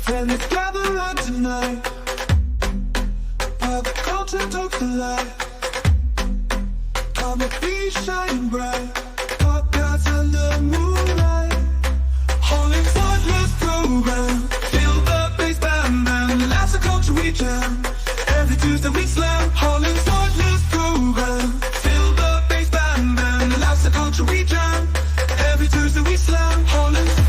Friends gather around tonight, while the content of the light. Come and be shining bright, podcasts under moonlight. HollingsWorthless Program, feel the bass bam bam. That's the culture we jam, every Tuesday we slam. HollingsWorthless Program, feel the bass bam bam. That's the culture we jam, every Tuesday we slam. HollingsWorthless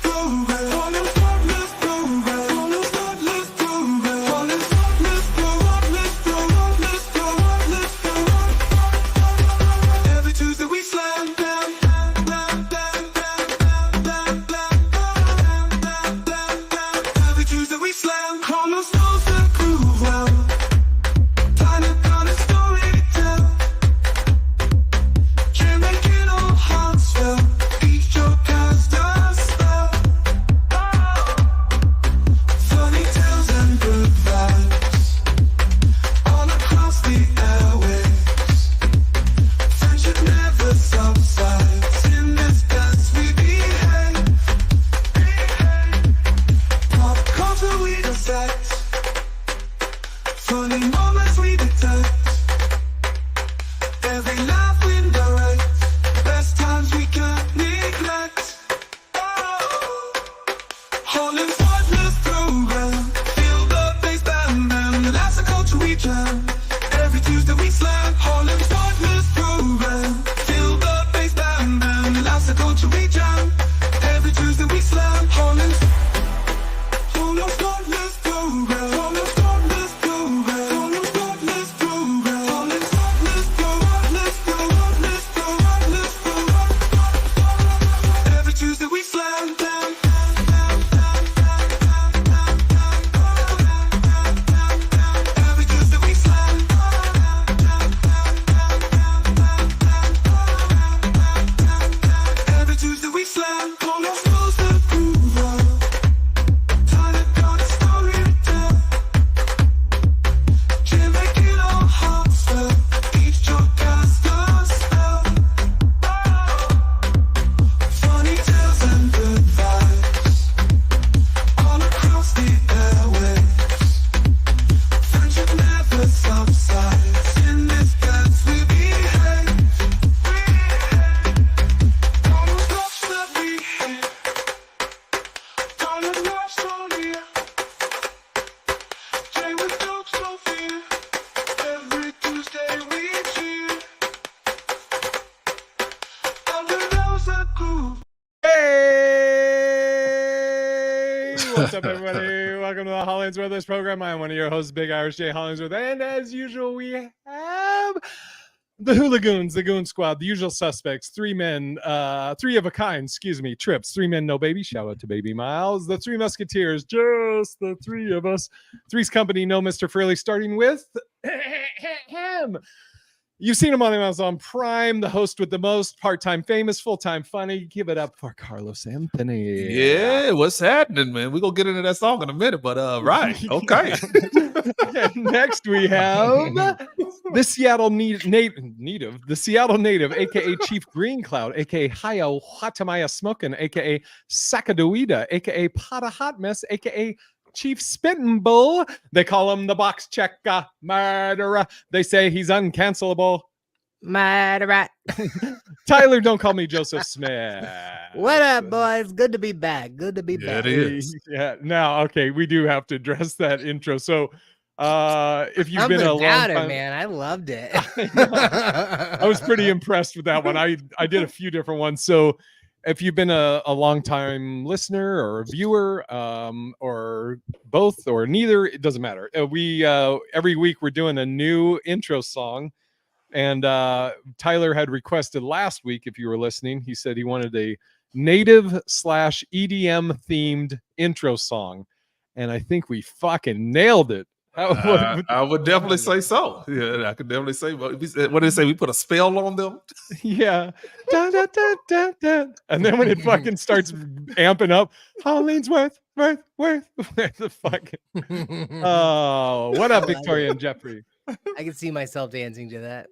Program, HollingsWorthless Program, HollingsWorthless Program, HollingsWorthless Program. Every Tuesday we slam. Every Tuesday we slam. Carlos knows the groove well. Tyler got a story to tell. Can't make it all hearts fell. Each joke cast a spell. Funny tales and good vibes all across the airwaves. Friendship never subsides. In this dance we behave. Pop culture we dissect. Funny moments we detect. Every laugh we direct. Best times we can't neglect. HollingsWorthless Program, feel the bass bam bam. That's the culture we jam, every Tuesday we slam. HollingsWorthless Program, feel the bass bam bam. That's the culture we jam, every Tuesday we slam. HollingsWorthless Program, HollingsWorthless Program, HollingsWorthless Program, HollingsWorthless Program. Every Tuesday we slam. Every Tuesday we slam. Every Tuesday we slam. Carlos knows the groove well. Tyler got a story to tell. Can't make it all hearts fell. Each joke cast a spell. Funny tales and good vibes all across the airwaves. Friendship never subsides. In this dance we behave. Don't rush that we hate. Don't rush slowly. Play with jokes, no fear. Every Tuesday we cheer. Under those that groove. Hey, what's up, everybody? Welcome to the HollingsWorthless Program. I'm one of your hosts, Big Irish J. Hollingsworth, and as usual, we have the Hooligoons, the Goon Squad, the usual suspects, three men, three of a kind, Trips, three men, no baby, shout out to Baby Miles, the Three Musketeers, just the three of us, Three's Company, no Mr. Furley, starting with him. You've seen him on Amazon Prime, the host with the most, part-time famous, full-time funny. Give it up for Carlos Anthony. Yeah, what's happening, man? We're gonna get into that song in a minute, but right, okay. And next we have the Seattle native, aka Chief Green Cloud, aka Hayo Hatamaya Smokin, aka Sacagawea, aka Pata Hot Mess, aka Chief Spittin' Bull. They call him the box checker murderer. They say he's uncancelable. Murderer. Tyler, don't call me Joseph Smith. What up, boys? Good to be back. Good to be Yeah, back. it is. Yeah. Now, okay, we do have to address that intro. So, if you've I'm been a long without it, time, man. I loved it. I was pretty impressed with that one. I did a few different ones. So, if you've been a long time listener or a viewer, or both or neither, it doesn't matter. We every week we're doing a new intro song, and Tyler had requested last week, if you were listening, he said he wanted a native/EDM themed intro song, and I think we fucking nailed it. I would definitely say so. Yeah, I could definitely say. What did it say? We put a spell on them. Yeah. Dun, dun, dun, dun, dun. And then when it fucking starts amping up, Hollingsworth, worth, the fucking. Oh, what up, Victoria and Jeffrey? I can see myself dancing to that.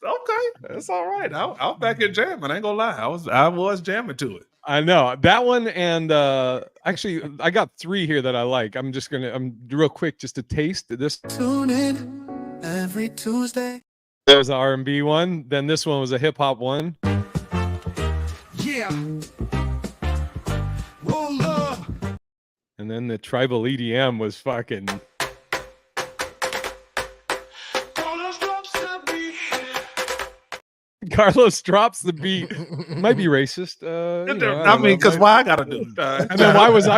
Okay, that's all right. I was back in jamming. I ain't gonna lie. I was jamming to it. I know that one, and actually, I got 3 here that I like. I'm real quick just to taste this. Tune in every Tuesday. That was the R&B one. Then this one was a hip hop one. Yeah. Roll up. And then the tribal EDM was fucking. Carlos drops the beat. Might be racist. I mean, because why I gotta do it? And then why was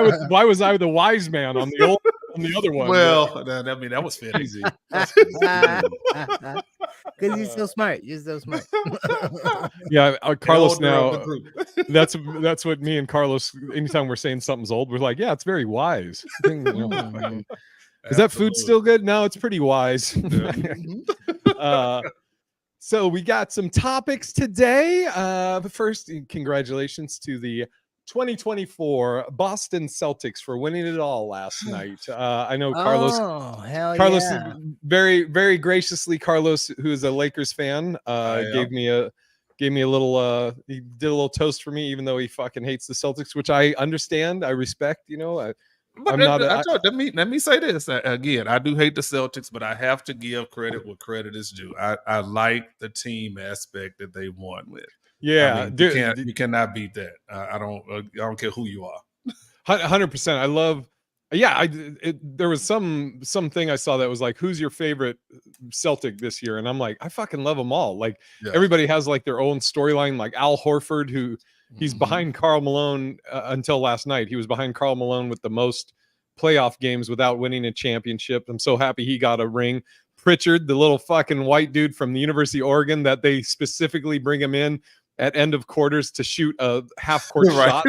I the wise man on the other one? Well, I mean, that was fair easy. Because you're so smart. You're so smart. Yeah, Carlos The older now. of the group. That's what me and Carlos. Anytime we're saying something's old, we're like, yeah, it's very wise. Is that food still good? No, it's pretty wise. So we got some topics today. But first, congratulations to the 2024 Boston Celtics for winning it all last night. I know Carlos. Oh, hell Carlos, yeah. very, very graciously, Carlos, who is a Lakers fan, gave me a little. He did a little toast for me, even though he fucking hates the Celtics, which I understand. I respect. But I'm not. let me say this again. I do hate the Celtics, but I have to give credit where credit is due. I like the team aspect that they won with. Yeah, I mean, dude, you cannot beat that. I don't care who you are. 100%. I love. Yeah, there was something I saw that was like, who's your favorite Celtic this year? And I'm like, I fucking love them all. Like everybody has like their own storyline. Like Al Horford, who he's behind Karl Malone until last night. He was behind Karl Malone with the most playoff games without winning a championship. I'm so happy he got a ring. Pritchard, the little fucking white dude from the University of Oregon that they specifically bring him in at end of quarters to shoot a half-court shot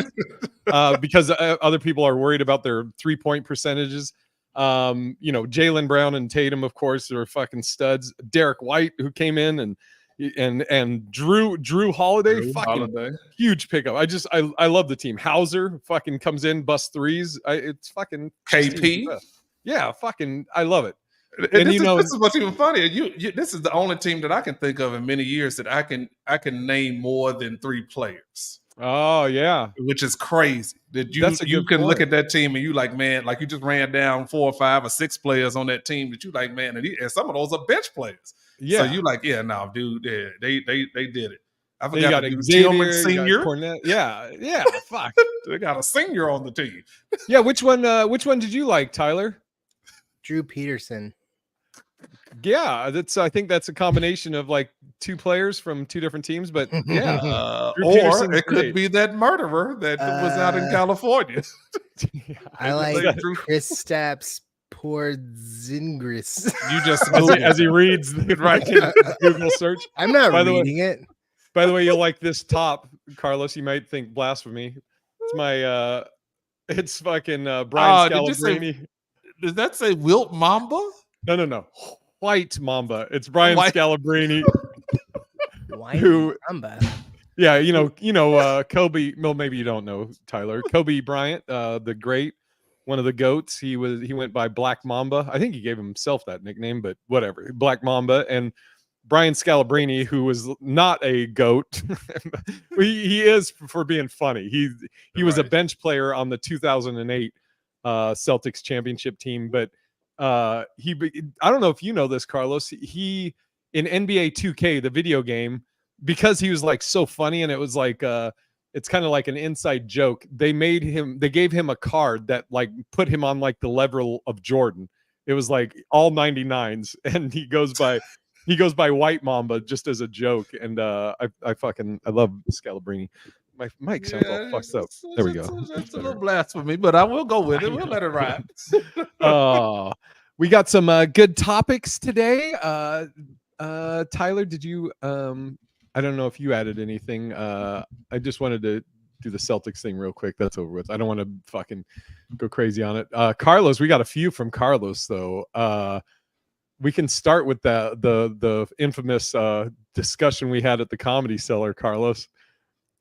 because other people are worried about their three-point percentages. Jaylen Brown and Tatum, of course, are fucking studs. Derek White, who came in, and Drew Holiday, huge pickup. I love the team. Hauser fucking comes in, busts threes. It's fucking KP. Yeah, fucking, I love it. And this is what's even funnier. This is the only team that I can think of in many years that I can name more than 3 players. Oh yeah, which is crazy. That you can look at that team and you like, man, like you just ran down 4 or 5 or 6 players on that team that you like, man, and some of those are bench players. Yeah, so you like, yeah, no, dude, yeah, they did it. I you forgot got to do Xavier, Tillman Senior. Cornette. Yeah, fuck. They got a senior on the team. Yeah, which one did you like, Tyler? Drew Peterson. Yeah, I think that's a combination of like 2 players from 2 different teams, but yeah, or it could be that murderer that was out in California. I like Kristaps Porzingis. You just as he reads the right Google search. I'm not reading it. By the way, you'll like this top, Carlos. You might think blasphemy. It's my it's fucking Brian Scalabrine. Does that say Wilt Mamba? No. White Mamba. It's Brian Scalabrine. White Mamba. Yeah, Kobe. Well, maybe you don't know Tyler. Kobe Bryant, the great, one of the GOATs. He went by Black Mamba. I think he gave himself that nickname, but whatever. Black Mamba. And Brian Scalabrine, who was not a GOAT. he is for being funny. He was a bench player on the 2008 Celtics championship team, but I don't know if you know this, Carlos. He in NBA 2K, the video game, because he was like so funny, and it was like it's kind of like an inside joke. They gave him a card that like put him on like the level of Jordan. It was like all 99s, and he goes by White Mamba just as a joke. And I love Scalabrine. My mic sounds all fucked up. There we go. That's a little blasphemy, but I will go with it. We'll let it ride. We got some good topics today. Tyler, did you? I don't know if you added anything. I just wanted to do the Celtics thing real quick. That's over with. I don't want to fucking go crazy on it. Carlos, we got a few from Carlos though. We can start with the infamous discussion we had at the Comedy Cellar, Carlos,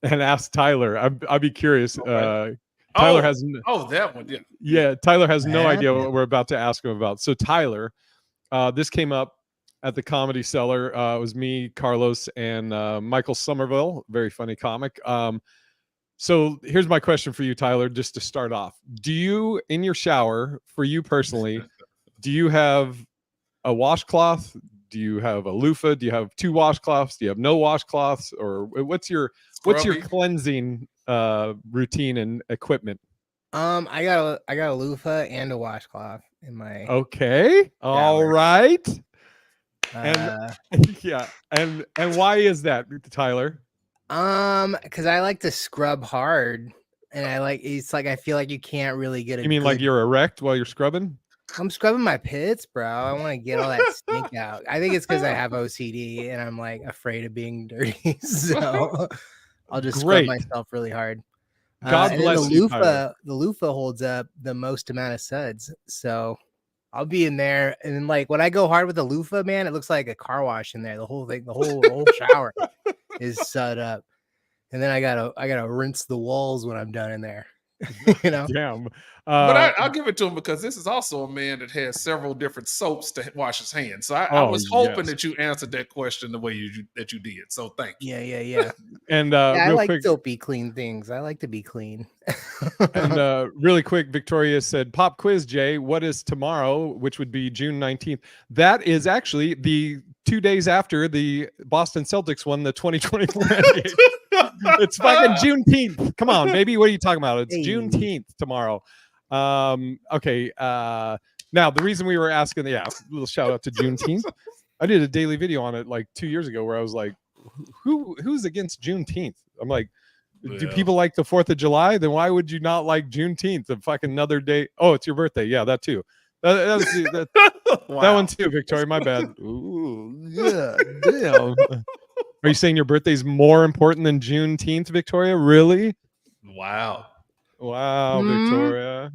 and ask Tyler. I'd be curious. Okay. Tyler has that one. Yeah, Tyler has no idea what we're about to ask him about. So Tyler, this came up at the Comedy Cellar. It was me, Carlos, and Michael Somerville, very funny comic. So here's my question for you, Tyler, just to start off. Do you, in your shower, for you personally, do you have a washcloth? Do you have a loofah? Do you have 2 washcloths? Do you have no washcloths? Or what's your cleansing routine and equipment? I got a loofah and a washcloth in my. Okay. All shower. right. And yeah. And why is that, Tyler? Because I like to scrub hard, and it's like I feel like you can't really get a. You mean like you're erect while you're scrubbing? I'm scrubbing my pits, bro. I want to get all that stink out. I think it's because I have OCD and I'm like afraid of being dirty, so I'll just scrub myself really hard. God bless you. The loofah holds up the most amount of suds, so I'll be in there, and like when I go hard with the loofah, man, it looks like a car wash in there. The whole thing, the whole shower is sud up, and then I gotta rinse the walls when I'm done in there. You know, damn. But I'll give it to him because this is also a man that has several different soaps to wash his hands. So I was hoping that you answered that question the way you did. So thank you. Yeah. And I like soapy clean things. I like to be clean. And really quick, Victoria said, "Pop quiz, Jay. What is tomorrow?" Which would be June 19th. That is actually the 2 days after the Boston Celtics won the 2024 NBA. It's fucking Juneteenth. Come on, baby. What are you talking about? It's Juneteenth tomorrow. Okay. Now the reason we were asking, a little shout out to Juneteenth. I did a daily video on it like 2 years ago where I was like, who's against Juneteenth? I'm like, do people like the 4th of July? Then why would you not like Juneteenth? The fucking another day. Oh, it's your birthday. Yeah, that too. That one too, Victoria. My bad. Ooh, yeah, damn. Are you saying your birthday's more important than Juneteenth, Victoria? Really? Wow, Victoria.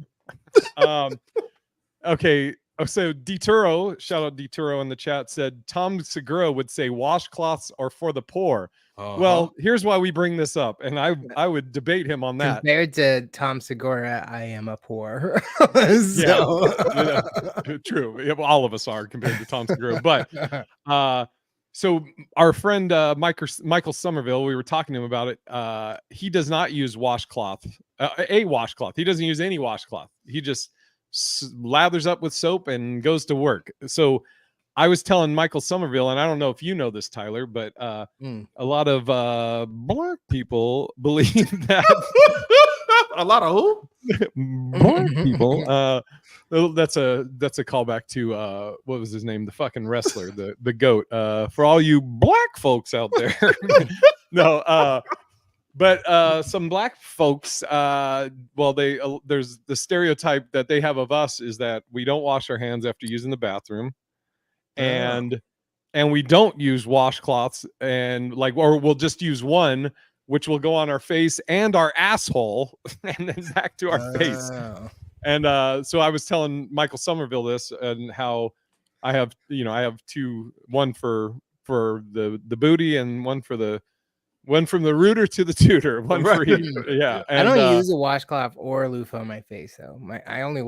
Okay. So Dituro, shout out Dituro in the chat, said Tom Segura would say washcloths are for the poor. Well, here's why we bring this up, and I would debate him on that. Compared to Tom Segura, I am a poor. Yeah, true. All of us are compared to Tom Segura, but so our friend Michael Somerville, we were talking to him about it. He does not use washcloth, a washcloth. He doesn't use any washcloth. He just lathers up with soap and goes to work. So I was telling Michael Somerville, and I don't know if you know this, Tyler, but a lot of black people believe that a lot of who? Black people. That's a callback to what was his name? The fucking wrestler, the GOAT. For all you black folks out there. No, but some black folks, there's the stereotype that they have of us is that we don't wash our hands after using the bathroom, and we don't use washcloths, and or we'll just use one, which will go on our face and our asshole, and then back to our face. And so I was telling Michael Somerville this, and how I have two, one for the booty and one from the rooter to the tutor, one for each. Yeah. And, I don't use a washcloth or a loofah on my face though. I only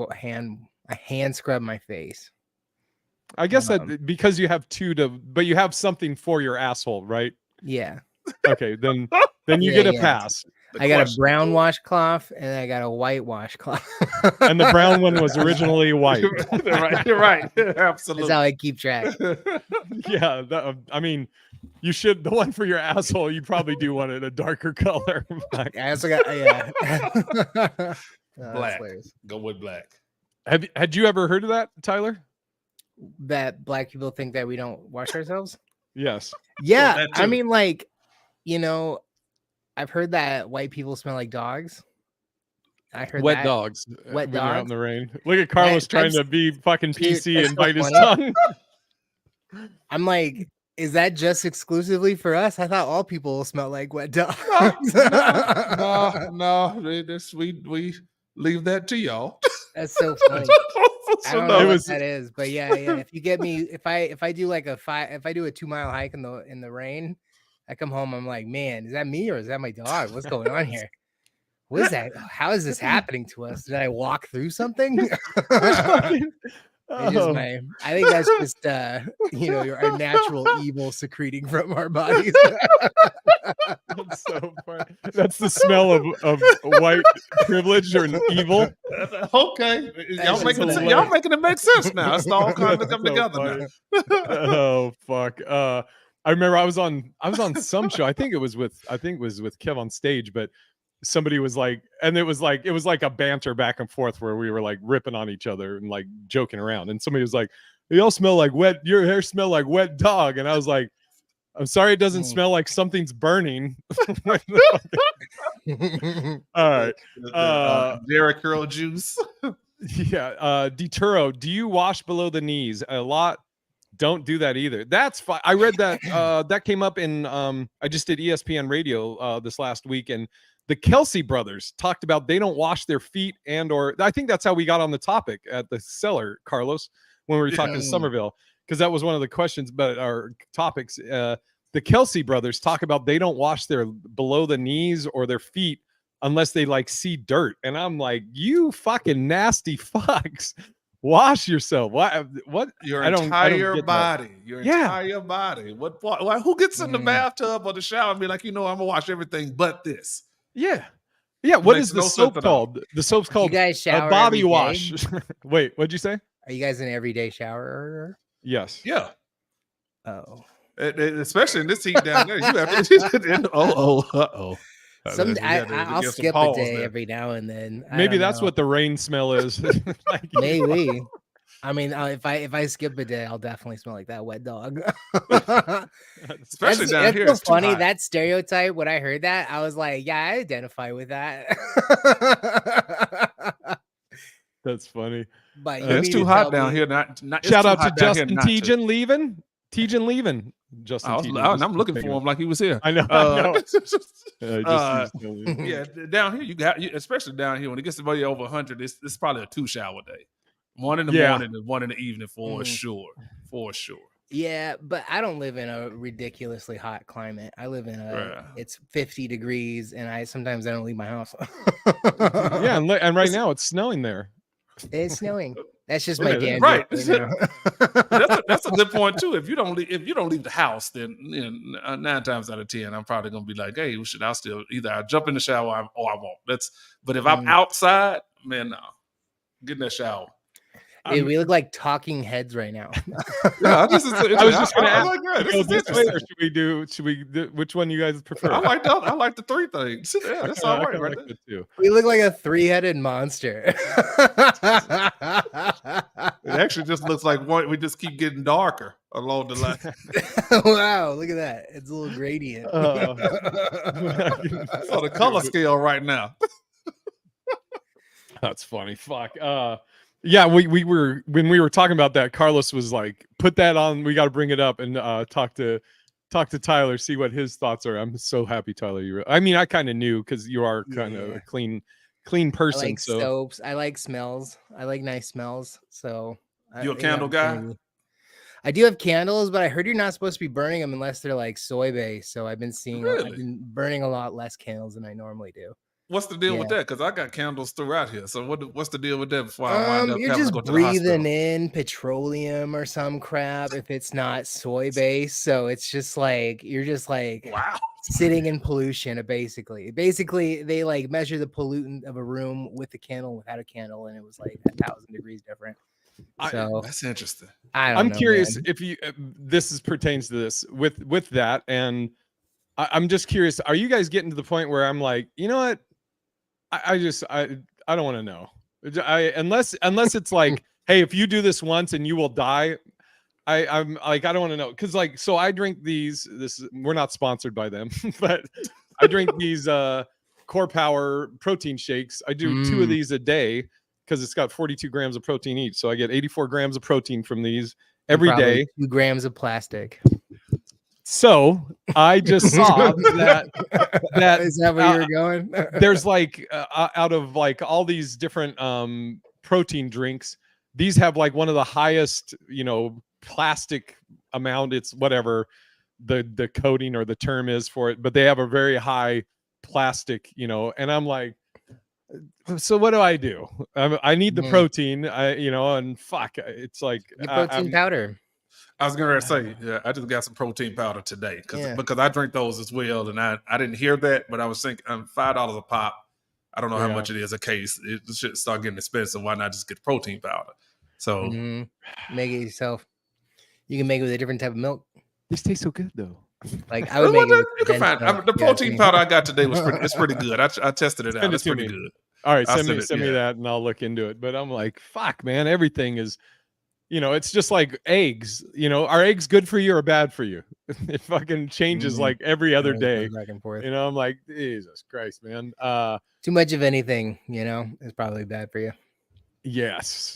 hand scrub my face. I guess that because you have but you have something for your asshole, right? Yeah. Okay, then you get a pass. I got a brown washcloth and I got a white washcloth. And the brown one was originally white. You're right. Absolutely. That's how I keep track. Yeah, I mean, you should. The one for your asshole, you probably do want it a darker color. I also got black. Go with black. Had you ever heard of that, Tyler? That black people think that we don't wash ourselves? Yes. Yeah, I mean, like, I've heard that white people smell like dogs. I heard wet dogs. Wet dogs out in the rain. Look at Carlos trying to be fucking PC and bite his tongue. I'm like, is that just exclusively for us? I thought all people smell like wet dogs. No. We leave that to y'all. That's so funny. I don't know what that is, but yeah. If you get me, if I do like if I do a 2-mile hike in the rain, I come home, I'm like, man, is that me or is that my dog? What's going on here? What is that? How is this happening to us? Did I walk through something? It's just I think that's just our natural evil secreting from our bodies. That's so funny. That's the smell of white privilege or evil. Okay, y'all making it make sense now. It's all kind of come So together funny. now. Oh fuck. I remember I was on some show. I think it was with Kev on stage, but somebody was like, and it was like a banter back and forth where we were like ripping on each other and like joking around. And somebody was like, "You all smell like wet. Your hair smell like wet dog." And I was like, "I'm sorry, it doesn't smell like something's burning." All right. Derek Curl juice. Yeah. Deturo, do you wash below the knees? A lot don't do that either. That's fine. I read that that came up in I just did ESPN radio this last week, and the Kelsey brothers talked about they don't wash their feet, and or I think that's how we got on the topic at the cellar, Carlos, when we were talking to Somerville, because that was one of the questions, but our topics. The Kelsey brothers talk about they don't wash their below the knees or their feet unless they like see dirt, and I'm like, you fucking nasty fucks. Wash yourself. What? Your entire body. Your Yeah. entire body. What? Who gets in the bathtub or the shower and be like, I'm gonna wash everything but this? Yeah. Yeah. What Makes is the no soap sense at all. called? The soap's called You guys a shower body every day? wash. Wait, what'd you say? Are you guys an everyday shower? Yes. Yeah. Oh. Especially in this heat down there. You have to uh-oh. I'll get some skip a pause day there. every now and then. I Maybe don't that's know. what the rain smell is. Like, Maybe. I mean, if I skip a day, I'll definitely smell like that wet dog. Especially down here. It's It's so too funny hot. that stereotype. When I heard that, I was like, yeah, I identify with that. That's funny. But you It's mean too to hot tell down me- here. Not it's Shout too out to hot down here Justin not to. Tejan leaving. Tejan leaving. Justin Tejan. I'm looking for him like he was here. I know. Yeah, down here you got, especially down here when it gets to be over 100, it's probably a 2-shower day. One in the morning and one in the evening for sure. For sure. Yeah, but I don't live in a ridiculously hot climate. I live in it's 50 degrees, and sometimes I don't leave my house. Yeah, and right now it's snowing there. It's snowing. That's just my damn right. That's a good point too. If you don't leave the house, then 9 times out of 10, I'm probably gonna be like, hey, I'll still either I jump in the shower or I won't. But if I'm outside, man, no, get in that shower. Dude, we look like talking heads right now. I was just going to ask. Like, Should we do? Which one you guys prefer? I like the 3 things. Yeah, that's all right, right there. Too. We look like a 3-headed monster. It actually just looks like we just keep getting darker along the line. Wow, look at that. It's a little gradient. It's on the color scale right now. That's funny. Fuck. Yeah, we were when we were talking about that, Carlos was like, put that on, we got to bring it up and talk to Tyler, see what his thoughts are. I'm so happy, Tyler. I kind of knew because you are kind of a clean person. I like soaps. I like smells. I like nice smells. So you a candle guy? I do have candles, but I heard you're not supposed to be burning them unless they're like soy based. So I've been I've been burning a lot less candles than I normally do. What's the deal with that? Because I got candles throughout here. So what's the deal with that? Before I wind up you're having just to go to the hospital? breathing in petroleum or some crap if it's not soy based. So it's just like you're just like wow, sitting in pollution. Basically, they like measure the pollutant of a room with a candle and without a candle, and it was like 1,000 degrees different. So that's interesting. I'm curious if you this pertains to this with that, and I'm just curious. Are you guys getting to the point where I'm like, you know what? I don't want to know. Unless it's like, hey, if you do this once and you will die. I'm like, I don't want to know. Cause like, so I drink we're not sponsored by them, but I drink these Core Power protein shakes. I do 2 of these a day because it's got 42 grams of protein each. So I get 84 grams of protein from these every day. 2 grams of plastic. So I just saw that is that where you're going? There's like out of like all these different protein drinks, these have like one of the highest, plastic amount. It's whatever the coating or the term is for it, but they have a very high plastic, and I'm like, So what do I do? I need the Mhm. protein. And fuck, it's like Get protein powder. I was gonna say, yeah, I just got some protein powder today Yeah. because I drink those as well, and I didn't hear that, but I was thinking $5 a pop. I don't know how Yeah. much it is a case. It should start getting expensive. Why not just get protein powder? So Mhm. Make it yourself. You can make it with a different type of milk. These taste so good though. Like I would make it with you can condensed find milk, the if you ask protein me. powder I got today was pretty good. I tested it out. Send it It's to pretty me. good. All right, I'll send me that and I'll look into it. But I'm like, fuck, man, everything is, it's just like eggs. Are eggs good for you or bad for you? It fucking changes Mhm. like every other Always day. goes back and forth. I'm like, Jesus Christ, man. Too much of anything, is probably bad for you. Yes,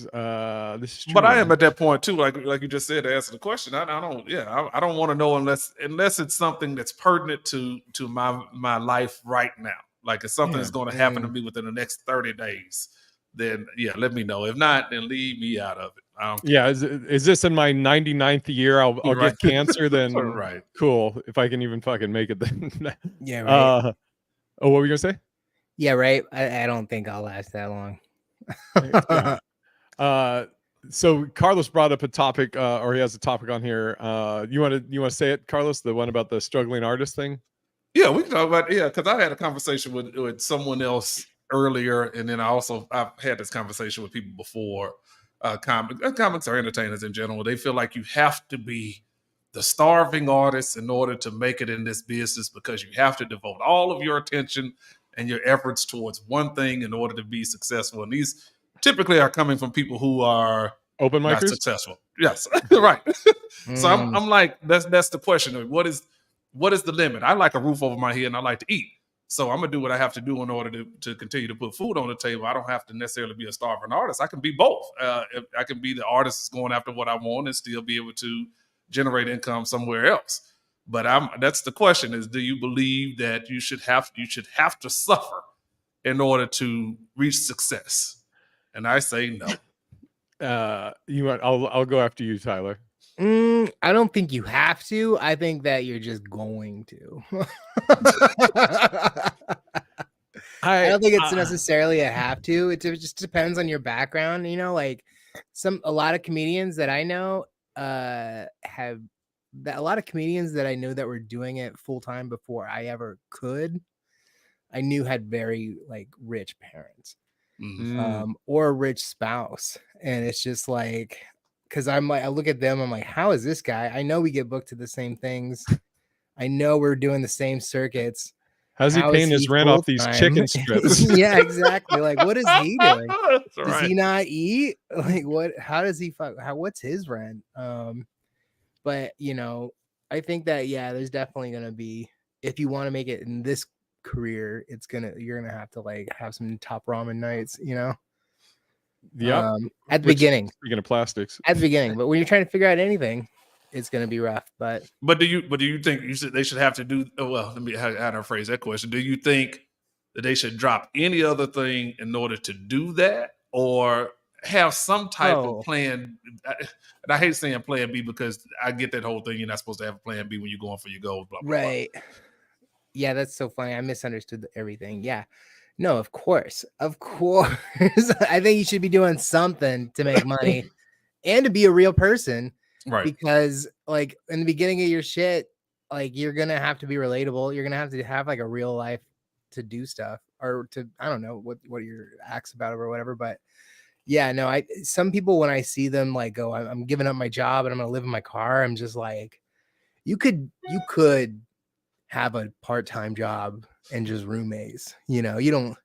this is true. But I man. am at that point too, like you just said, to answer the question. I don't want to know unless it's something that's pertinent to my life right now. Like if something is going to happen to me within the next 30 days, then yeah, let me know. If not, then leave me out of it. I don't care. Yeah, is this in my 99th year? I'll Right. get cancer. Then Right. cool. If I can even fucking make it, then Yeah, right. what were you gonna say? Yeah, right. I don't think I'll last that long. Yeah. So Carlos brought up a topic, or he has a topic on here. You want to say it, Carlos? The one about the struggling artist thing. Yeah, we can talk about because I had a conversation with someone else earlier, and then I've had this conversation with people before. Comics or entertainers in general, they feel like you have to be the starving artist in order to make it in this business because you have to devote all of your attention and your efforts towards one thing in order to be successful. And these typically are coming from people who are Open not micers. successful. Yes, right. So I'm like, that's the question. What is the limit? I like a roof over my head and I like to eat. So I'm gonna do what I have to do in order to continue to put food on the table. I don't have to necessarily be a starving artist. I can be both. I can be the artist that's going after what I want and still be able to generate income somewhere else. But that's the question: is do you believe that you should have to suffer in order to reach success? And I say no. I'll go after you, Tyler. I don't think you have to. I think that you're just going to. I don't think it's necessarily a have to. It just depends on your background. Like a lot of comedians that I know a lot of comedians that I know that were doing it full time before I ever could, I knew had very like rich parents. Or a rich spouse. And it's just like, because I'm like, I look at them, I'm like, how is this guy? I know we get booked to the same things. I know we're doing the same circuits. How's he paying his rent off these chicken strips? Yeah, exactly. Like, what is he doing? That's Does right. he not eat? Like, what? How does he what's his rent? But I think that there's definitely gonna be, if you want to make it in this career, you're gonna have to like have some top ramen nights, Yeah. At the beginning. Speaking of plastics. At the beginning, but when you're trying to figure out anything, it's gonna be rough. But do you think they should have to do? Well, let me how to phrase that question. Do you think that they should drop any other thing in order to do that, or have some type of plan? And I hate saying plan B because I get that whole thing. You're not supposed to have a plan B when you're going for your goals. Blah, blah, right. Blah. Yeah, that's so funny. I misunderstood everything. Yeah. No, of course. I think you should be doing something to make money and to be a real person. Right. Because like in the beginning of your shit, like you're gonna have to be relatable. You're gonna have like a real life to do stuff, or to, I don't know what your acts about it or whatever. But yeah, no, some people, when I see them like go, I'm giving up my job and I'm gonna live in my car, I'm just like, you could have a part-time job and just roommates. You don't.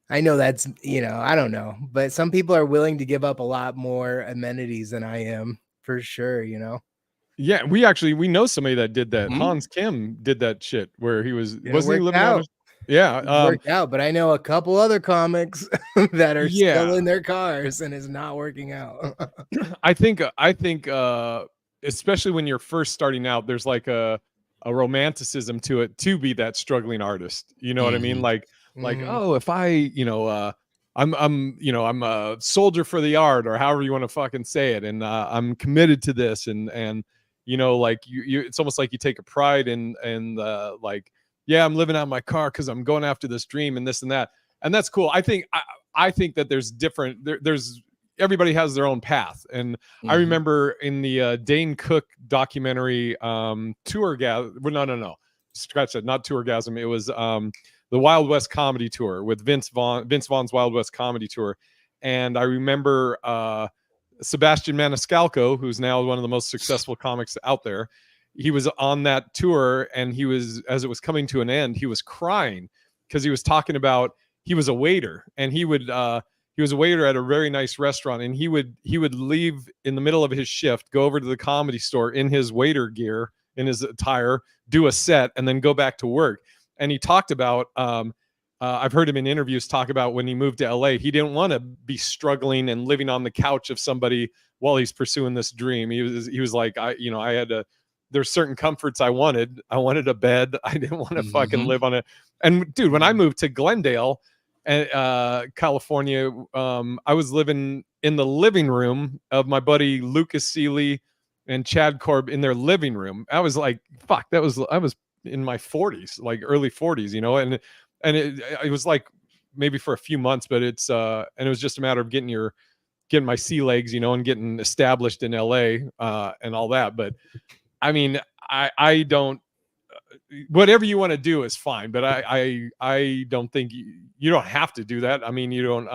I know that's, I don't know, but some people are willing to give up a lot more amenities than I am, for sure. Yeah, we know somebody that did that. Hans Kim did that shit where he wasn't he living out? Yeah, worked out. But I know a couple other comics that are still in their cars and it's not working out. I think especially when you're first starting out, there's like a romanticism to it to be that struggling artist. You know what I mean? Like, oh, if I, I'm a soldier for the art, or however you want to fucking say it, and I'm committed to this, and like you it's almost like you take a pride in like, yeah, I'm living out my car because I'm going after this dream and this and that. and that's cool. I think that there's different. There's everybody has their own path, and I remember in the Dane Cook documentary, Tourgasm. Well, no, scratch that. Not Tourgasm. It was the Wild West Comedy Tour with Vince Vaughn's Wild West Comedy Tour, and I remember Sebastian Maniscalco, who's now one of the most successful comics out there. He was on that tour, and he was, as it was coming to an end, he was crying because he was talking about he was a waiter, and he was a waiter at a very nice restaurant, and he would leave in the middle of his shift, go over to the Comedy Store in his waiter gear, in his attire, do a set, and then go back to work. And he talked about I've heard him in interviews talk about when he moved to LA, he didn't want to be struggling and living on the couch of somebody while he's pursuing this dream. He was like, I had to, there's certain comforts I wanted. I wanted a bed. I didn't want to fucking live on it. And dude, when I moved to Glendale, California, I was living in the living room of my buddy Lucas Seeley and Chad Korb in their living room. I was like, fuck, I was in my 40s, like early 40s, and it was like maybe for a few months, but it's and it was just a matter of getting my sea legs, and getting established in LA and all that. But I mean, I don't, whatever you want to do is fine, but I don't think you don't have to do that. I mean, you don't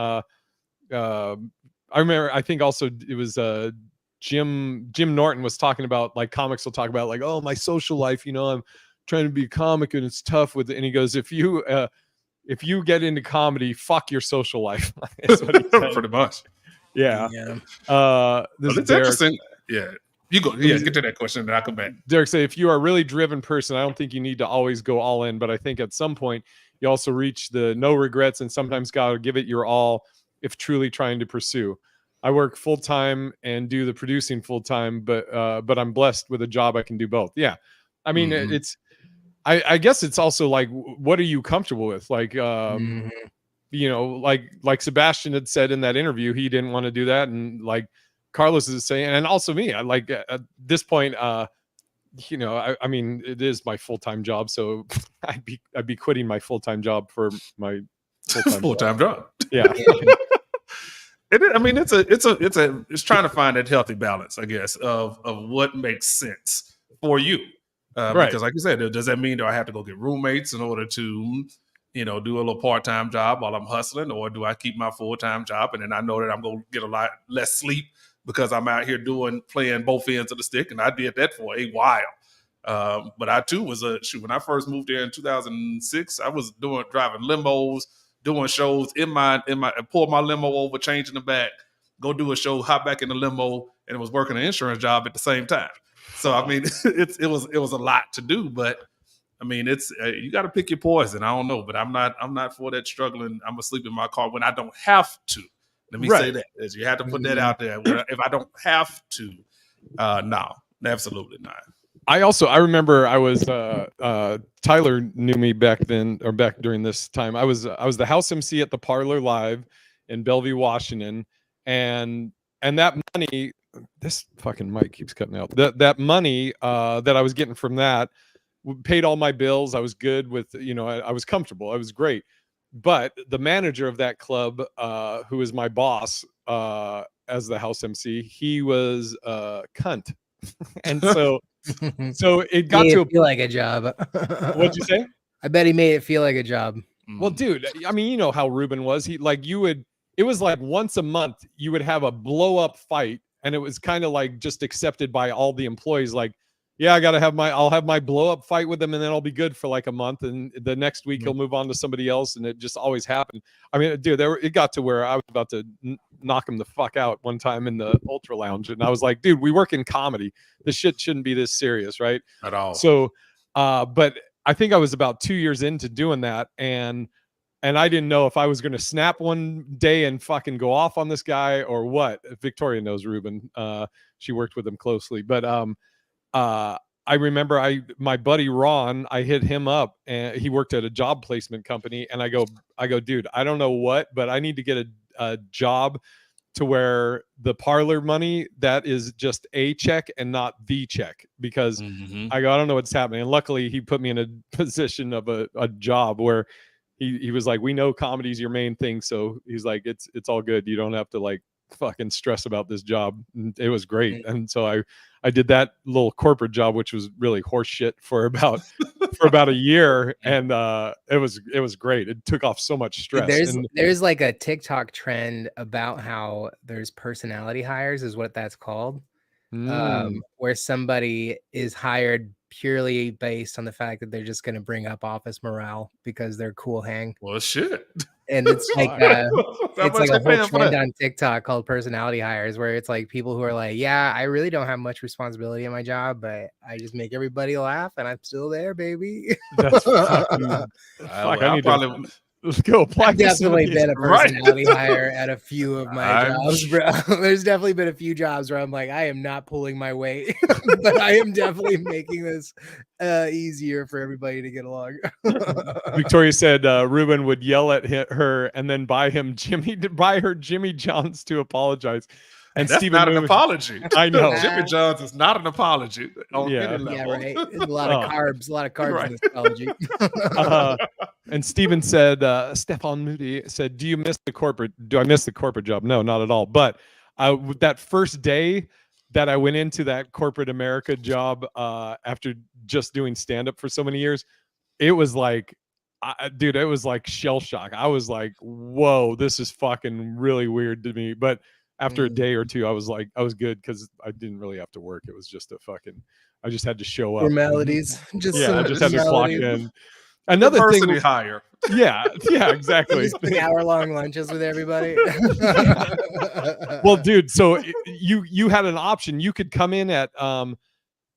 I remember, I think also it was Jim Norton was talking about, like, comics will talk about, like, oh, my social life, I'm trying to be a comic and it's tough with it. And he goes, if you get into comedy, fuck your social life. That's what he said. Pretty much. Yeah. This is interesting. Yeah. You go. Yeah, get to that question and I'll come back. Derek said, if you are a really driven person, I don't think you need to always go all in, but I think at some point you also reach the no regrets and sometimes gotta give it your all if truly trying to pursue. I work full time and do the producing full time, but I'm blessed with a job I can do both. Yeah. I mean, it's, I guess it's also like, what are you comfortable with? Like, like Sebastian had said in that interview, he didn't want to do that. And like Carlos is saying, and also me, I like at this point, I mean, it is my full-time job. So I'd be quitting my full-time job for my full-time job. Yeah. I mean, it's trying to find that healthy balance, I guess, of what makes sense for you. Right. Because like you said, does that mean do I have to go get roommates in order to, do a little part-time job while I'm hustling, or do I keep my full-time job and then I know that I'm going to get a lot less sleep because I'm out here playing both ends of the stick, and I did that for a while. But I too was when I first moved there in 2006, I was driving limos, doing shows I pulled my limo over, changing the back, go do a show, hop back in the limo, and was working an insurance job at the same time. So I mean, it was a lot to do, but I mean, it's you got to pick your poison. I don't know, but I'm not for that struggling. I'm gonna sleep in my car when I don't have to. Let me say that, as you have to put that out there. If I don't have to, no, absolutely not. I remember I was Tyler knew me back then, or back during this time. I was the house MC at the Parlor Live in Bellevue, Washington, and that money, this fucking mic keeps cutting out. That money that I was getting from that paid all my bills. I was good with, I was comfortable. I was great. But the manager of that club, who was my boss as the house MC, he was a cunt. And so it got to feel like a job. What'd you say? I bet he made it feel like a job. Well, dude, I mean, you know how Ruben was. It was like once a month you would have a blow up fight, and it was kind of like just accepted by all the employees. Like, yeah, I'll have my blow up fight with him, and then I'll be good for like a month, and the next week he'll move on to somebody else, and it just always happened. I mean, dude, it got to where I was about to knock him the fuck out one time in the Ultra Lounge, and I was like, dude, we work in comedy. This shit shouldn't be this serious, right? At all. So, but I think I was about 2 years into doing that, and I didn't know if I was going to snap one day and fucking go off on this guy or what. Victoria knows Ruben. She worked with him closely, but I remember my buddy Ron, I hit him up, and he worked at a job placement company, and I go, dude, I don't know what, but I need to get a job to where the Parlor money, that is just a check and not the check, because I don't know what's happening. And luckily he put me in a position of a job where he was like, we know comedy's your main thing, so he's like, it's all good. You don't have to like fucking stress about this job. And it was great. And so I did that little corporate job, which was really horse shit for about a year, and it was great. It took off so much stress. There's like a TikTok trend about how there's personality hires, is what that's called, where somebody is hired purely based on the fact that they're just going to bring up office morale because they're cool hang. Well, shit. And it's like it's like a whole for trend that? on TikTok called personality hires, where it's like people who are like, yeah, I really don't have much responsibility in my job, but I just make everybody laugh and I'm still there, baby. That's fucking, fuck, I need to let's go apply. I've definitely been a Right. personality hire at a few of my jobs, bro. There's definitely been a few jobs where I'm like, I am not pulling my weight, but I am definitely making this easier for everybody to get along. Victoria said Ruben would yell at her and then buy her Jimmy John's to apologize. And That's Stephen not an Moon- apology. I know. Jimmy John's is not an apology on Yeah. any level. Yeah, right. There's a lot of carbs, Right. in this apology. And Steven said, Stefan Moody said, do I miss the corporate job? No, not at all. But that first day that I went into that corporate America job after just doing stand-up for so many years, it was like, dude, it was like shell shock. I was like, whoa, this is fucking really weird to me. But after a day or two, I was good because I didn't really have to work. It was just I just had to show up. Formalities. I just had to clock in. Another Diversity thing, hire. yeah, exactly. Just hour-long lunches with everybody. Well, dude, so you had an option. You could come in at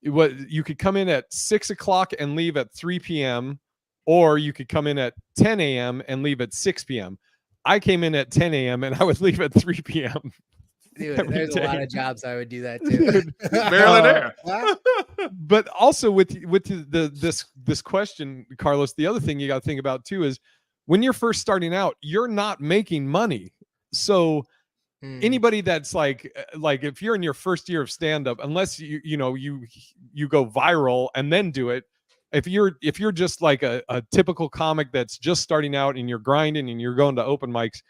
you could come in at 6 o'clock and leave at 3 p.m., or you could come in at 10 a.m. and leave at 6 p.m. I came in at 10 a.m. and I would leave at 3 p.m. Dude, there's a lot of jobs I would do that too. Barely there. But also with this question, Carlos, the other thing you got to think about too is when you're first starting out, you're not making money. So anybody that's like if you're in your first year of stand-up, unless you go viral and then do it, if you're just like a typical comic that's just starting out and you're grinding and you're going to open mics,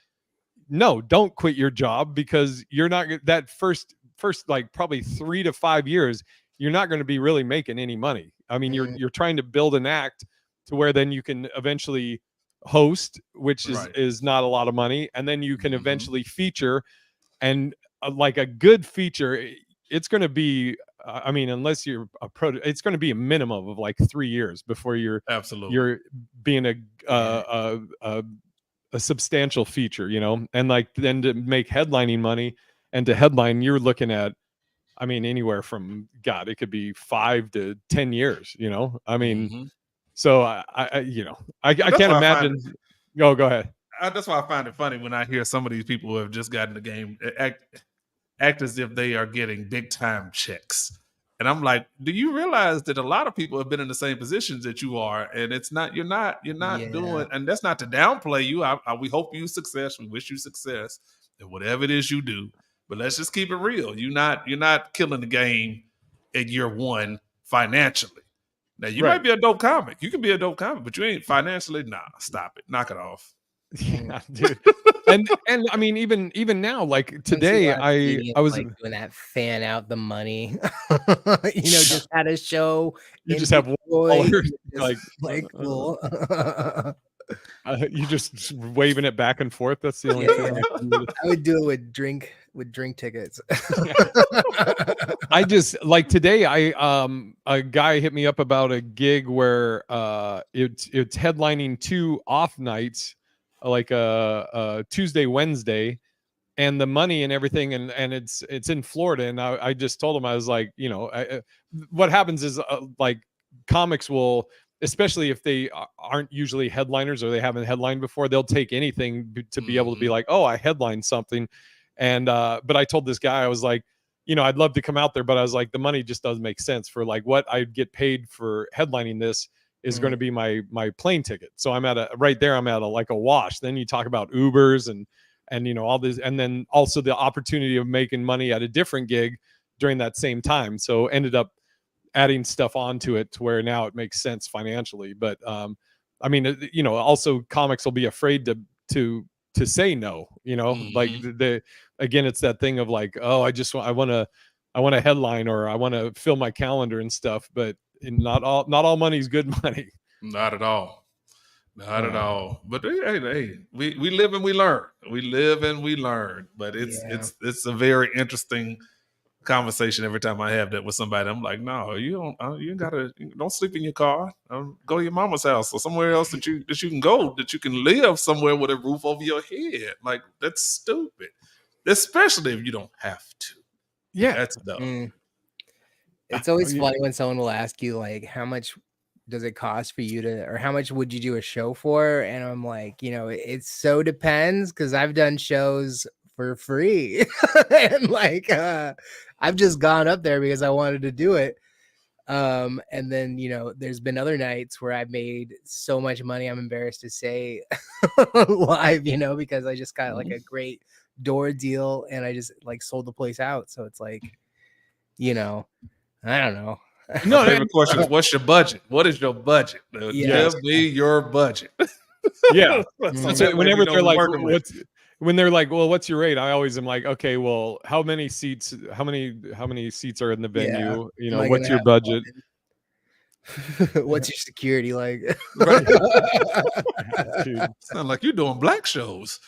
no, don't quit your job, because you're not that first like probably 3 to 5 years, you're not going to be really making any money. I mean, you're trying to build an act to where then you can eventually host, which is not a lot of money, and then you can eventually feature, and like a good feature, it's going to be I mean, unless you're a pro, it's going to be a minimum of like 3 years before you're being a substantial feature, and like then to make headlining money and to headline, you're looking at, I mean, anywhere from it could be 5 to 10 years, I mean, so I can't imagine. Go ahead. That's why I find it funny when I hear some of these people who have just gotten the game act as if they are getting big time checks. And I'm like, do you realize that a lot of people have been in the same positions that you are, and you're not doing, and that's not to downplay you. We hope you success. We wish you success in whatever it is you do. But let's just keep it real. You're not killing the game at year one financially. Now you might be a dope comic. You can be a dope comic, but you ain't financially. Nah, stop it. Knock it off. Yeah, dude. and I mean, even now, like today, I was like doing that fan out the money. Just had a show. You just have cool. You just waving it back and forth. That's the only thing. I would do it with drink tickets. I just like today. A guy hit me up about a gig where it's headlining 2 off nights, like a Tuesday, Wednesday, and the money and everything, and it's in Florida. And I just told him, I was like, what happens is like comics will, especially if they aren't usually headliners or they haven't headlined before, they'll take anything to be able to be like, oh, I headlined something. And but I told this guy, I was like, I'd love to come out there, but I was like, the money just doesn't make sense for like what I'd get paid for headlining this is going to be my plane ticket. So I'm at a wash. Then you talk about Ubers and all this, and then also the opportunity of making money at a different gig during that same time. So ended up adding stuff onto it to where now it makes sense financially. But I mean, also comics will be afraid to say no, like again, it's that thing of like, oh, I want a headline, or I want to fill my calendar and stuff, but not all money's good money. Not at all. Not at all. But hey, we live and we learn. We live and we learn. But it's a very interesting conversation every time I have that with somebody. I'm like, no, you don't sleep in your car. Go to your mama's house or somewhere else that you can go, that you can live somewhere with a roof over your head. Like, that's stupid, especially if you don't have to. Yeah, that's dumb. It's always funny when someone will ask you, like, how much does it cost for you to, or how much would you do a show for? And I'm like, it so depends, because I've done shows for free and like I've just gone up there because I wanted to do it. And then there's been other nights where I've made so much money I'm embarrassed to say live, because I just got like a great door deal and I just like sold the place out. So it's like, I don't know. My favorite question is, what's your budget? What is your budget? Give me your budget. Yeah. So whenever they're like, when they're like, well, what's your rate? I always am like, okay, well, how many seats are in the venue? What's your budget? What's your security like? Dude, sound like you're doing black shows.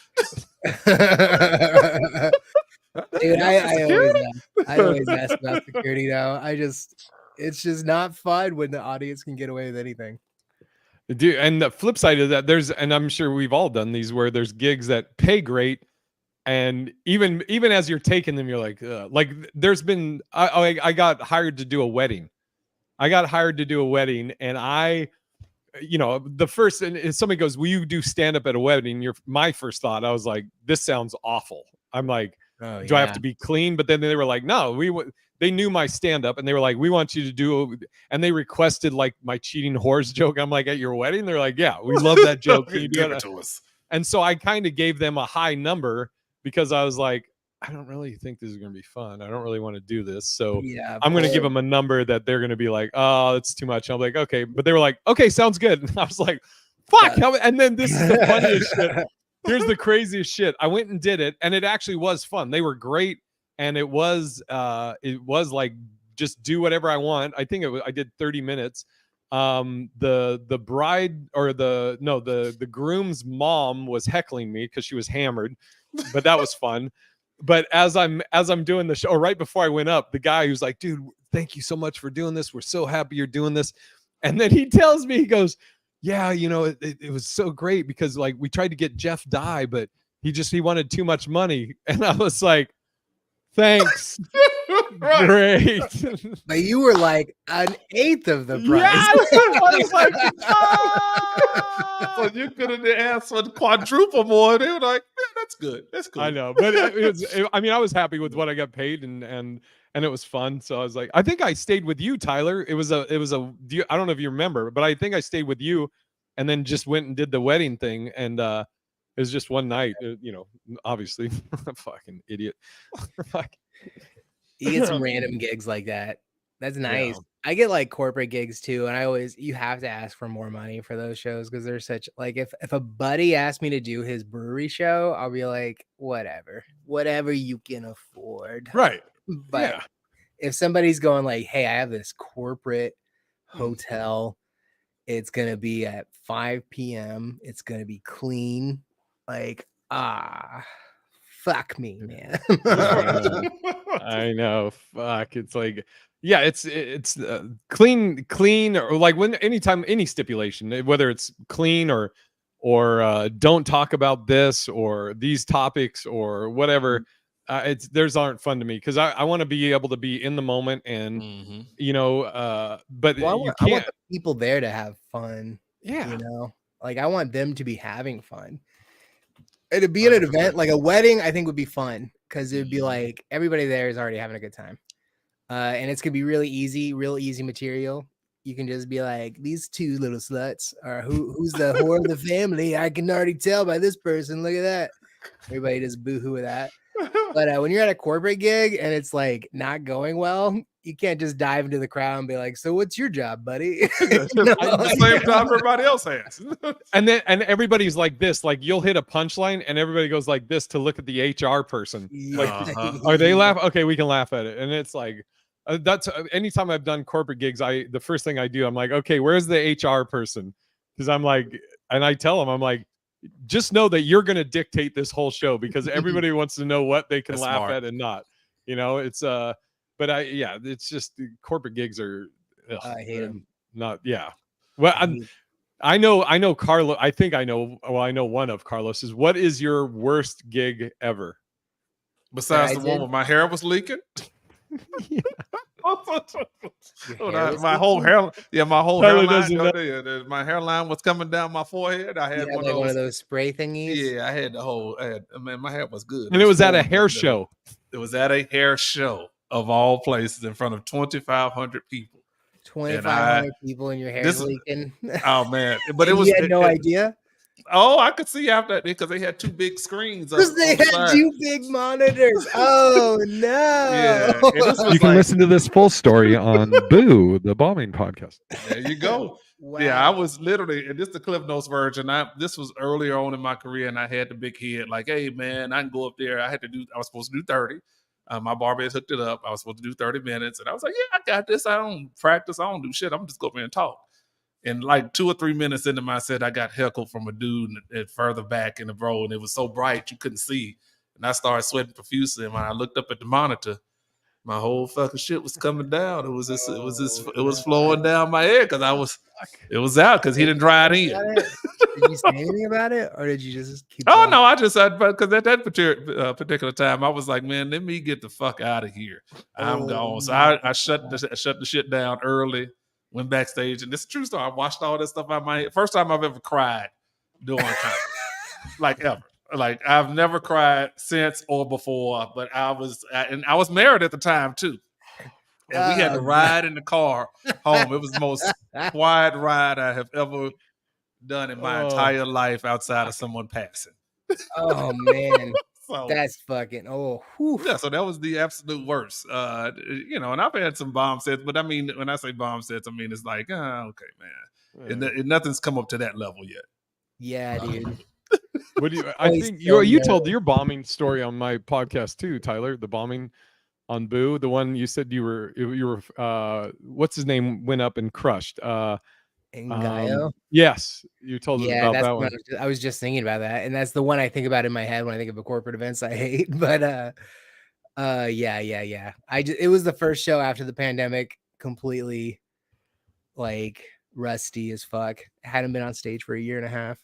Dude, I always ask about security now. It's just not fun when the audience can get away with anything. Dude, and the flip side of that, and I'm sure we've all done these, where there's gigs that pay great, and even as you're taking them, you're like there's been I got hired to do a wedding. And the first, and if somebody goes, will you do stand up at a wedding? My first thought, I was like, this sounds awful. I'm like, do I have to be clean? But then they were like, no, they knew my stand up and they were like, we want you to do, and they requested like my cheating whores joke. I'm like, at your wedding? They're like, yeah, we love that joke. Can you give it to us? And so I kind of gave them a high number because I was like, I don't really think this is going to be fun. I don't really want to do this. So I'm going to give them a number that they're going to be like, oh, it's too much. I'm like, okay. But they were like, okay, sounds good. And I was like, fuck. And then this is the funniest shit. Here's the craziest shit. I went and did it, and it actually was fun. They were great. And it was like, just do whatever I want. I think I did 30 minutes. The bride, or the groom's mom was heckling me because she was hammered, but that was fun. But as I'm doing the show, or right before I went up, the guy who's like, dude, thank you so much for doing this. We're so happy you're doing this. And then he tells me, he goes, yeah, it was so great because like we tried to get Jeff Dye, but he wanted too much money. And I was like, thanks. Great. But you were like an eighth of the price. Yeah, I was like, so you could have asked for quadruple more. They were like, yeah, that's good. That's cool. I know, but I was happy with what I got paid, and it was fun. So I was like, I think I stayed with you, Tyler. It was a. I don't know if you remember, but I think I stayed with you, and then just went and did the wedding thing, and it was just one night. Obviously, fucking idiot. You get some random gigs like that. That's nice. Yeah. I get like corporate gigs too, and you have to ask for more money for those shows because they're such like if a buddy asked me to do his brewery show, I'll be like, whatever you can afford. Right. But if somebody's going like, hey, I have this corporate hotel, it's gonna be at 5 p.m. It's gonna be clean, like fuck me, man. I know. Fuck. It's like, yeah, it's clean, or like anytime any stipulation, whether it's clean or don't talk about this or these topics or whatever. Theirs aren't fun to me because I want to be able to be in the moment and but I want the people there to have fun. Yeah, like I want them to be having fun. And to be at an event like a wedding, I think would be fun because it'd be like everybody there is already having a good time, and it's gonna be real easy material. You can just be like, these two little sluts, or who's the whore of the family? I can already tell by this person. Look at that. Everybody just boohoo with that. But when you're at a corporate gig and it's like not going well, you can't just dive into the crowd and be like, "So what's your job, buddy?" The same job everybody else has. And everybody's like this, like you'll hit a punchline and everybody goes like this to look at the HR person. Like, are they laughing? Okay, we can laugh at it. And it's like, that's anytime I've done corporate gigs, the first thing I do, I'm like, okay, where's the HR person? Because I'm like, and I tell them, I'm like, just know that you're going to dictate this whole show because everybody wants to know what they can That's laugh smart. at and not. It's but it's just corporate gigs are. I hate them. Not Well, I know Carlos. I think I know. Well, I know one of Carlos's. What is your worst gig ever? Besides the one where my hair was leaking. My whole hairline my hairline was coming down my forehead. I had one of those spray thingies. Yeah, I had my hair was good. And it was at a hair show. It was at a hair show of all places in front of 2,500 people. 2,500 people in your hair leaking. Oh man! But it was. You had no idea. Oh, I could see after that because they had two big screens. Because they had two big monitors. Oh no! Yeah, you can listen to this full story on Boo, the bombing podcast. There you go. Wow. Yeah, I was literally, and this is the Cliff Notes version. This was earlier on in my career, and I had the big head. Like, hey man, I can go up there. I was supposed to do 30. My barber had hooked it up. I was supposed to do 30 minutes, and I was like, yeah, I got this. I don't practice. I don't do shit. I'm just go up there and talk. And like 2 or 3 minutes into my set, I got heckled from a dude further back in the row, and it was so bright you couldn't see. And I started sweating profusely. And when I looked up at the monitor, my whole fucking shit was coming down. It was flowing down my head because it was out because he didn't dry it in. Did you say anything about it, or did you just keep? Oh no, I just said because at that particular time I was like, man, let me get the fuck out of here. I'm gone. So I shut the shit down early. Went backstage, and this is a true story. I watched all this stuff out of my head. First time I've ever cried doing comedy, like ever. Like I've never cried since or before. But I was married at the time too, and we had to ride in the car home. It was the most quiet ride I have ever done in my entire life outside of someone passing. Oh man. So, that's fucking yeah. So that was the absolute worst. And I've had some bomb sets, but I mean, when I say bomb sets, I mean it's like, okay, man, and nothing's come up to that level yet. Yeah, dude. What do you? I think you told your bombing story on my podcast too, Tyler. The bombing on Boo, the one you said you were. What's his name? Went up and crushed. Ngayo? Yes, you told us about that one. I was just thinking about that, and that's the one I think about in my head when I think of a corporate events I hate. But yeah. It was the first show after the pandemic, completely like rusty as fuck. Hadn't been on stage for a year and a half,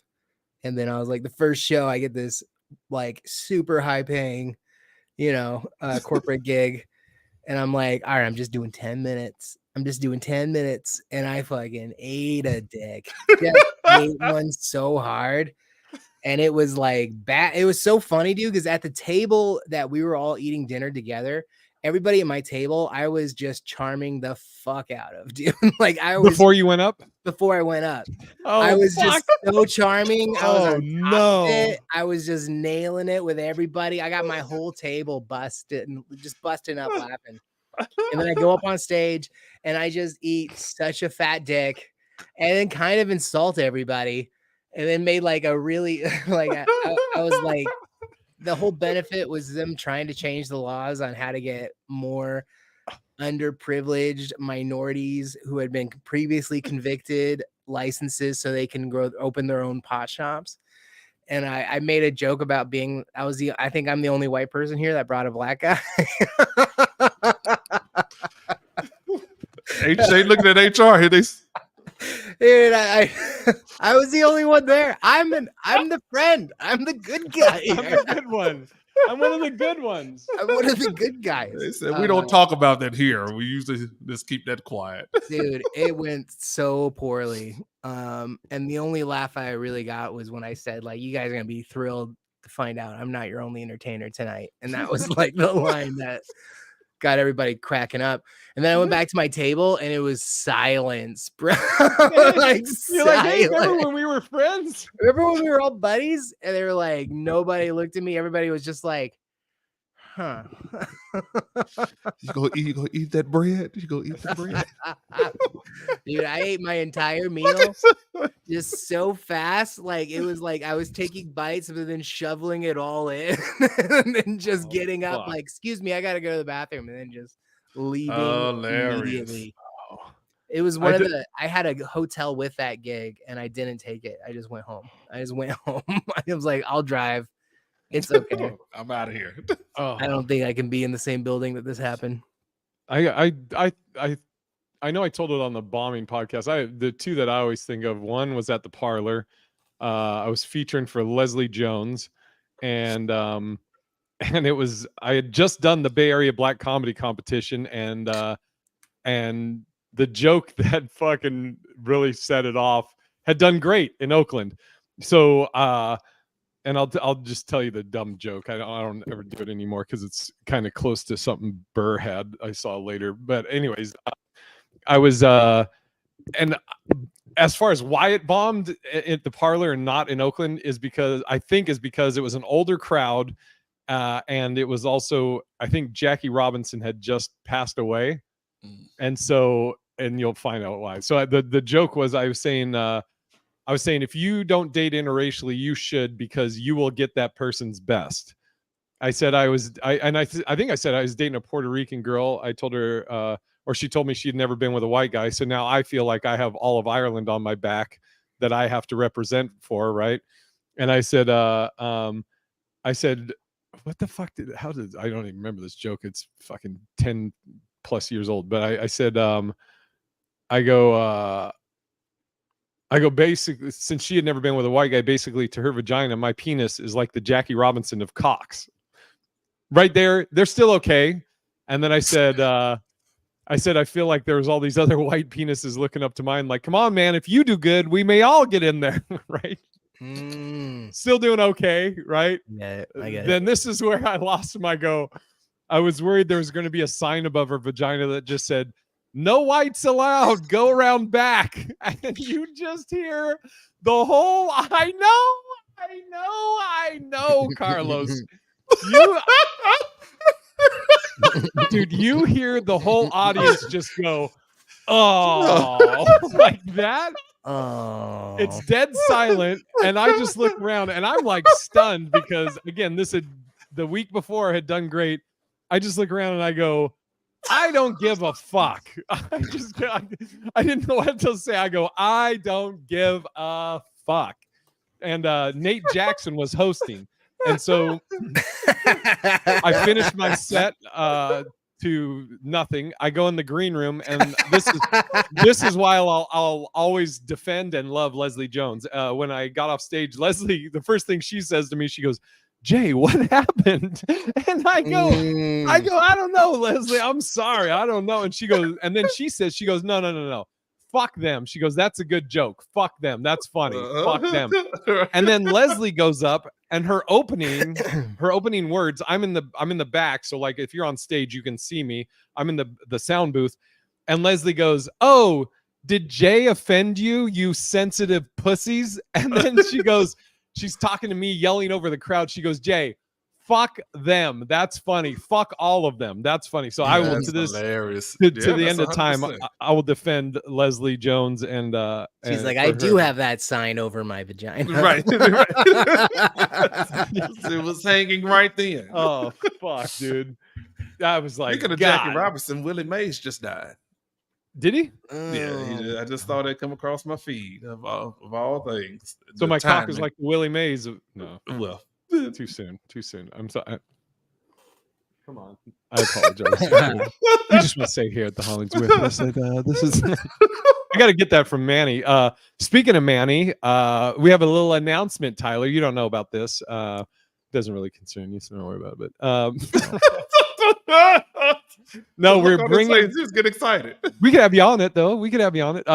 and then I was like, the first show I get this like super high paying, corporate gig, and I'm like, all right, I'm just doing 10 minutes. And I fucking ate a dick. Just ate one so hard. And it was like bad. It was so funny, dude, because at the table that we were all eating dinner together, everybody at my table, I was just charming the fuck out of, dude. Like I was before you went up? Before I went up. I was just so charming. I was just nailing it with everybody. I got my whole table busting up laughing. And then I go up on stage and I just eat such a fat dick and then kind of insult everybody and then made like a really like I was like, the whole benefit was them trying to change the laws on how to get more underprivileged minorities who had been previously convicted licenses so they can open their own pot shops. And I made a joke about I think I'm the only white person here that brought a black guy. They looking at HR here. Dude, I was the only one there. I'm the friend. I'm the good guy. I'm the good one. I'm one of the good ones. I'm one of the good guys. They said we don't talk about that here. We usually just keep that quiet. Dude, it went so poorly. And the only laugh I really got was when I said, like, you guys are gonna be thrilled to find out I'm not your only entertainer tonight. And that was like the line that got everybody cracking up. And then I went back to my table and it was silence, bro. Like, you're like, hey, remember when we were friends? Remember when we were all buddies? And they were like, nobody looked at me. Everybody was just like, huh. You go eat that bread. You go eat the bread. Dude, I ate my entire meal just so fast. Like it was like I was taking bites, but then shoveling it all in, and then just getting up. fuck. Like, excuse me, I gotta go to the bathroom, and then just leaving Hilarious. immediately. Oh. It was one of the. I had a hotel with that gig, and I didn't take it. I just went home. I was like, I'll drive. It's okay. I'm out of here. Oh. I don't think I can be in the same building that this happened. I know I told it on the bombing podcast. The two that I always think of, one was at the Parlor. I was featuring for Leslie Jones, and it was I had just done the Bay Area Black Comedy Competition, and the joke that fucking really set it off had done great in Oakland. So and I'll just tell you the dumb joke. I don't ever do it anymore because it's kind of close to something Burr had I saw later. But anyways, I was and as far as why it bombed at the Parlor and not in Oakland is because it was an older crowd, and it was also I think Jackie Robinson had just passed away, and you'll find out why. So the joke was I was saying if you don't date interracially, you should, because you will get that person's best. I said I think I said I was dating a Puerto Rican girl. I told her, or she told me she'd never been with a white guy. So now I feel like I have all of Ireland on my back that I have to represent for, right? And I said, what the fuck I don't even remember this joke. It's fucking 10 plus years old. But I said, I go basically, since she had never been with a white guy, basically to her vagina, my penis is like the Jackie Robinson of cocks. Right there, they're still okay. And then I said, I feel like there's all these other white penises looking up to mine, like, come on, man, if you do good, we may all get in there, right? Still doing okay, right? Yeah, I get it. Then this is where I lost my go. I was worried there was going to be a sign above her vagina that just said, "No whites allowed. Go around back." And you just hear the whole, I know, Carlos. Dude, you hear the whole audience just go, oh, like that. Oh, It's dead silent. And I just look around and I'm like stunned because, again, the week before had done great. I just look around and I go, I don't give a fuck. I didn't know what to say. I go, I don't give a fuck. And Nate Jackson was hosting. And so I finished my set to nothing. I go in the green room, and this is why I'll always defend and love Leslie Jones. When I got off stage, Leslie, the first thing she says to me, she goes, "Jay, what happened?" And I go, I don't know, Leslie. I'm sorry. I don't know. And she goes, and then she goes, no. Fuck them. She goes, that's a good joke. Fuck them. That's funny. Fuck them. And then Leslie goes up, and her opening words, I'm in the back. So like if you're on stage, you can see me. I'm in the sound booth. And Leslie goes, "Oh, did Jay offend you, you sensitive pussies?" And then she goes, she's talking to me, yelling over the crowd. She goes, "Jay, fuck them. That's funny. Fuck all of them. That's funny." So I will, to this, hilarious. to the end of time, I will defend Leslie Jones. And she's like, I do have that sign over my vagina. Right. It was hanging right then. Oh, fuck, dude. I was like, speaking of Jackie Robinson, Willie Mays just died. Did he? Yeah, I just thought it come across my feed of all things. So my cock is like Willie Mays. No, well, too soon. I'm sorry. Come on, I apologize. You just want to say here at the HollingsWorthless, this is. I got to get that from Manny. Speaking of Manny, we have a little announcement. Tyler, you don't know about this. Doesn't really concern you, so don't worry about it. But no, we're bringing. Just get excited. We could have you on it, though. We could have you on it.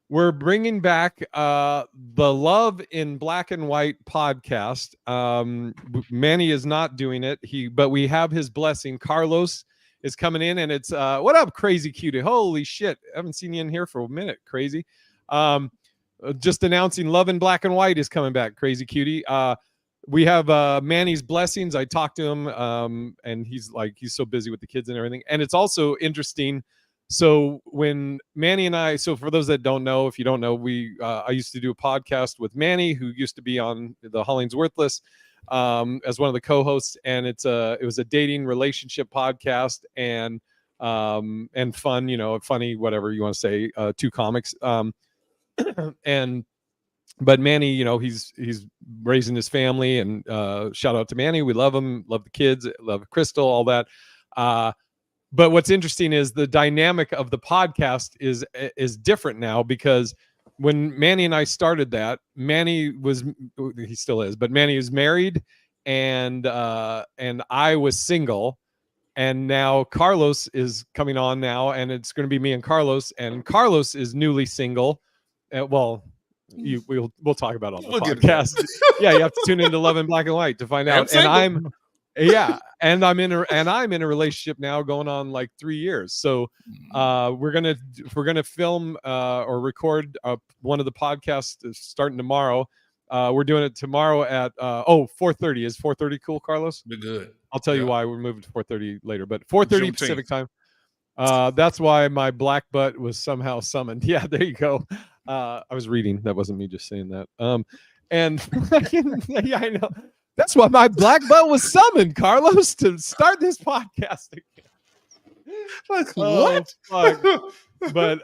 We're bringing back the Love in Black and White podcast. Manny is not doing it. But we have his blessing. Carlos is coming in, and it's what up, Crazy Cutie? Holy shit! I haven't seen you in here for a minute, Crazy. Just announcing Love in Black and White is coming back, Crazy Cutie. we have Manny's blessings. I talked to him, and he's so busy with the kids and everything. And it's also interesting. So when Manny and I, so for those that don't know, if you don't know, I used to do a podcast with Manny, who used to be on the HollingsWorthless as one of the co-hosts, and it was a dating relationship podcast and fun, funny, whatever you want to say, two comics, but Manny, he's raising his family, and shout out to Manny. We love him, love the kids, love Crystal, all that. But what's interesting is the dynamic of the podcast is different now, because when Manny and I started that, he still is, but Manny is married, and I was single, and now Carlos is coming on now, and it's going to be me and Carlos is newly single. We'll talk about it on the podcast. Yeah, you have to tune into Love in Black and White to find out. And I'm in a relationship now going on like 3 years. So we're gonna film or record one of the podcasts starting tomorrow. We're doing it tomorrow at 4:30. Is 4:30 cool, Carlos? Be good. I'll tell you why we're moving to 4:30 later, but 4:30 Pacific time. That's why my black butt was somehow summoned. Yeah, there you go. I was reading. That wasn't me just saying that. And yeah, I know. That's why my black butt was summoned, Carlos, to start this podcast again. Like, what? But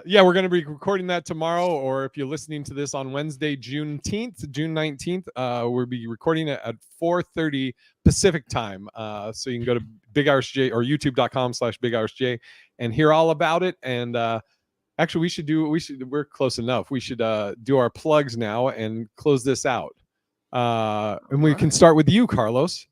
yeah, we're going to be recording that tomorrow, or if you're listening to this on Wednesday, June 19th, we'll be recording it at 4:30 Pacific time. So you can go to Big Irish J or youtube.com/Big Irish J and hear all about it. And actually, we're close enough. We should do our plugs now and close this out. And we can start with you, Carlos.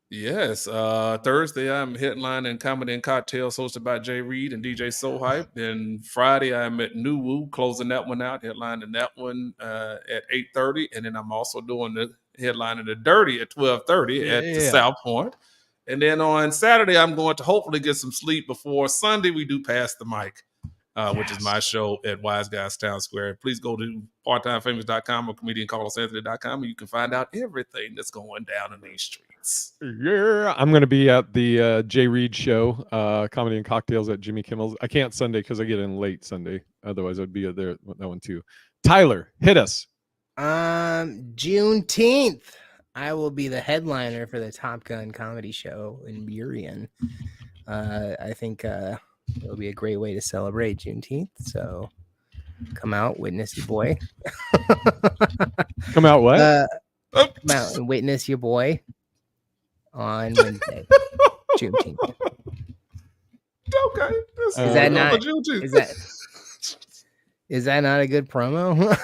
Yes. Thursday, I'm headlining Comedy and Cocktails hosted by Jay Reed and DJ Soul Hype. Then Friday, I'm at New Woo, closing that one out, headlining that one at 8:30. And then I'm also doing the headlining the Dirty at 12:30 at the South Point. And then on Saturday, I'm going to hopefully get some sleep before Sunday. We do Pass the Mic, which is my show at Wise Guys Town Square. Please go to parttimefamous.com or comediancarlosanthony.com, and you can find out everything that's going down in these streets. Yeah, I'm going to be at the Jay Reed show, Comedy and Cocktails at Jimmy Kimmel's. I can't Sunday because I get in late Sunday. Otherwise, I'd be there that one too. Tyler, hit us. Juneteenth, I will be the headliner for the Top Gun comedy show in Burien. I think it'll be a great way to celebrate Juneteenth. So come out, witness your boy. Come out what? Come out and witness your boy on Wednesday, Juneteenth. Okay. Is that not a good promo?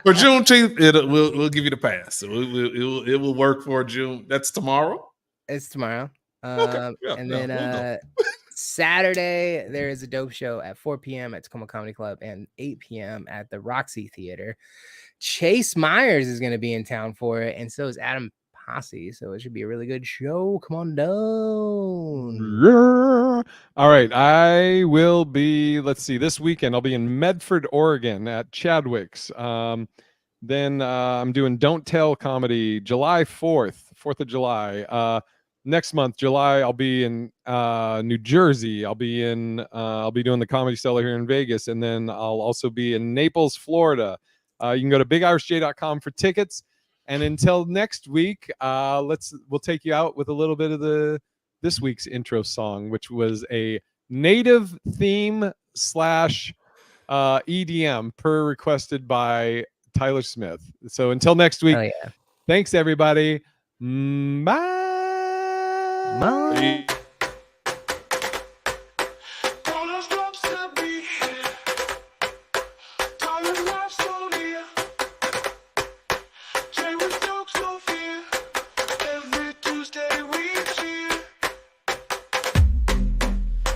For Juneteenth, we'll give you the pass. So it will work for June. That's tomorrow. It's tomorrow. Okay. Yeah, and then Saturday, there is a dope show at 4 p.m. at Tacoma Comedy Club and 8 p.m. at the Roxy Theater. Chase Myers is going to be in town for it, and so is Adam Posse. So it should be a really good show. Come on down. Yeah. All right. I will be, this weekend I'll be in Medford, Oregon at Chadwick's. Then I'm doing Don't Tell Comedy July 4th of July. Next month, July, I'll be in New Jersey. I'll be doing the Comedy Cellar here in Vegas, and then I'll also be in Naples, Florida. You can go to bigirishj.com for tickets. And until next week, we'll take you out with a little bit of this week's intro song, which was a native theme / EDM requested by Tyler Smith. So until next week, thanks everybody. Bye. Bye.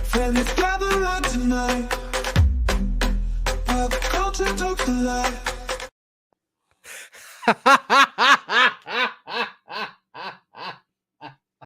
Friends gather around tonight, while the culture talks to life.